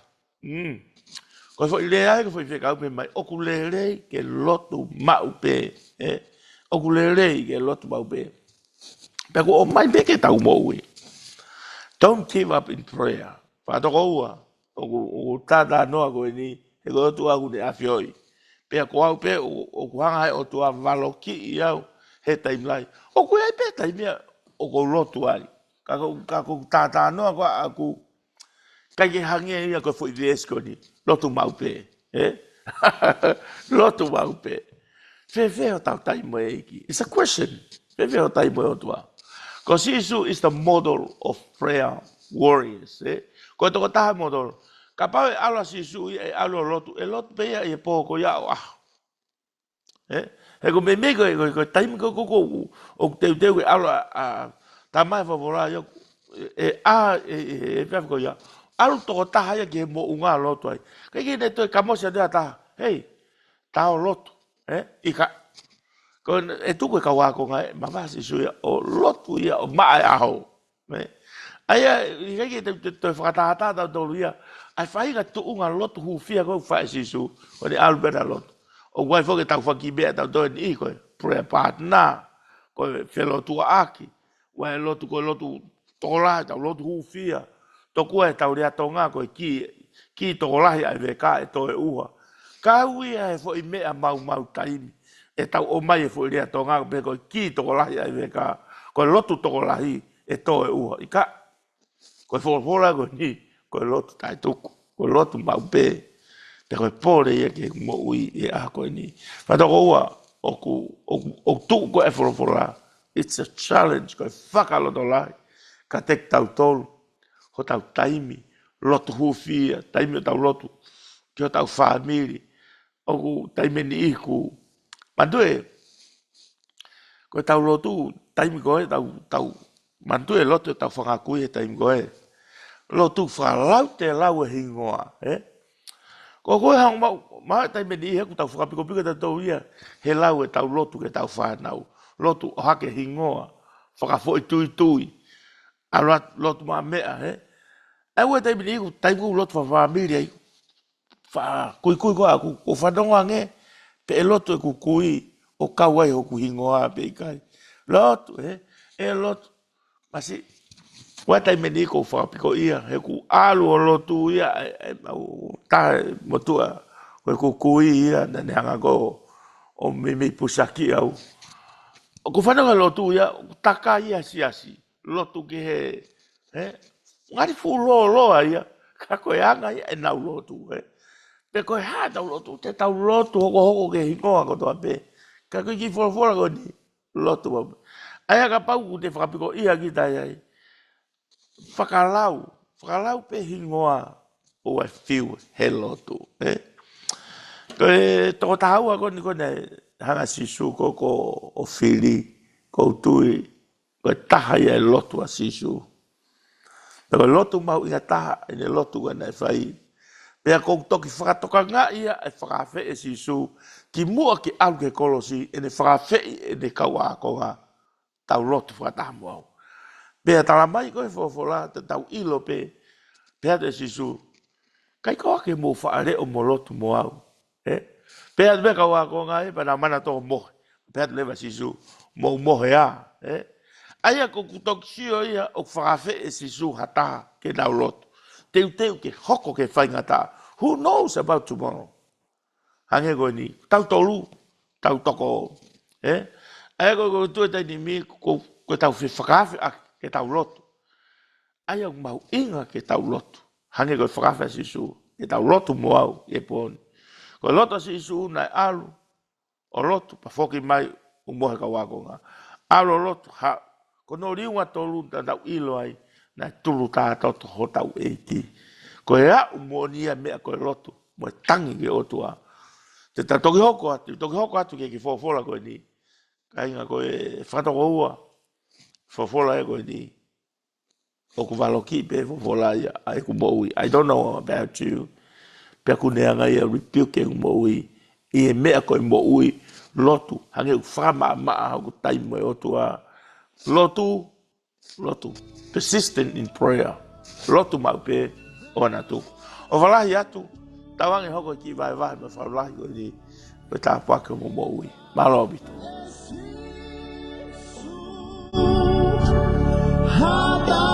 Koe foi le ai ko foi fekau pe mai oku le ke lotu mau pe oku le ke lotu mau pe pe ko mai pe ke tau mo we. Don't give up in prayer. Fa to ko o tata no ko ni e ko tu aku de afioi pe ko au pe o ku hanga o tu valoki ia he time lai o ku ai pe time o ko lotu ai ka ko tata no ko aku kai hange ia ko foi vesco ni lotu maupe lotu maupe fe o tau tai mo iki. It's a question fe o tai mo tua because Jesus is the model of prayer warriors ko to ta model kapau ala sisu e alo lotu e lotu pe e po ko ya he ko me ko tai ko o te ala ta mai favora yo e ko ya alu to taha ia ke mo unga loto ai. Kai ke ne to kamosia de ata. Hey, tao loto, ika. Ko e tu ko ka wa ko ngai, mama si su o loto ia o mai aho. Ai kai ke te fata ata do ia. Ai fai ga tu unga loto hu fia ko fai si su. O de albera loto. O wai fo ke tau faki be ta do ni ko. Prayer partner. Ko felo tu aki. Wai loto ko loto tola ta loto hu fia. Toku e tau rea tonga koe ki toko lahi ai weka e toe uha. Ka ui e fo i mea mau taimi. E tau o mai e fo i rea tonga koe ki toko lahi ai weka. Koe lotu toko lahi e toe uha. Ika, koe fora koe ni, koe lotu tai tuku. Koe lotu mau pe. Te koe pore ia ke mo ui e a koe ni. Whatoko ua, o tuku koe e fora. It's a challenge koe whakaloto lahi. Ka tek tau tolu. Ho tau taimi, lotu hufia, taimi o tau lotu, ki o tau whamiri, o taimi ni iku. Mandue, ko tau lotu, taimi koe, tau, mandue lotu tau whangakui e taimi koe. Lotu whalau te lau e hingoa, Ko koe hang mau taimi ni iku tau whakapiko ta tau ia, he lau e tau lotu ke tau whanau. Lotu o hake hingoa, whakafoi tui. Alat lot ma mea e we tai bini ku tai ku lot fa family ai fa kui ko aku ko fa donga nge pe lot ku kui o kawai o kuhingoa pe kai lotu lotu masi wata meni ko fa piko ia he ku alu o lotu ia ta motua ko kui ia na hanga go o me pusaki au o ko fana lotu ia taka ia siasi lotu ke he ngari fu lo ia ka ko anga ia na lotu pe ko ha ta lotu te ta lotu hoko ke hingoa ko to pe ka ko ki for ko ni lotu aya ka pau te fa piko ia kita ia whakalau pe hingoa o fiu he lotu toko tahau ako ni kone hanga sisu ko o fili ko tui ko taha ia lotu a sisu pero lotu mau inga taha ine lotu ana e whai pea kong toki whakatoka ngā ia e whakawhe e sisu ki mua ki au ke kolosi ine whakawhe ine kaua ko ngā tau lotu whakataha muau pea talamai koe fofola te tau ilo pea te sisu kai koa ke mo whaare o mo lotu mo au pea te meka wā ko ngā pa na mana tō mohe pea te lewa sisu mo mohe a aia ko kutoksio ia o whakawhe e sisu hata ke nau lotu teu ke hoko ke whaingata who knows about tomorrow hange koe ni tau tolu tau toko aia ko tuetai ni mi ko tau whakawhe ke tau lotu aia mau inga ke tau lotu hange ko whakawhe sisu ke tau lotu mo au e poni ko lotu sisu nai alu o lotu pa whoki mai umohe ka wakonga alu o lotu ha ko no riunga tolu tau ilo ai nai tulu tātoto ho tau eiki ko ea umonia mea ko lotu mo tangi ke otua te ta toki hoko atu ke ki fofola ko ni kainga ko e whatoko ua fofola e ko ni o ku valoki pe fofola ia ai ku moui I don't know about you pe ku neanga ia rebuke moui i mea ko moui lotu hange u whama maa ku taimo e otua lotu persistent in prayer lotu mau pe ona tu o valahi atu tawange hoko ki vai ma valahi ko ni pe ta paka mo moui malobi How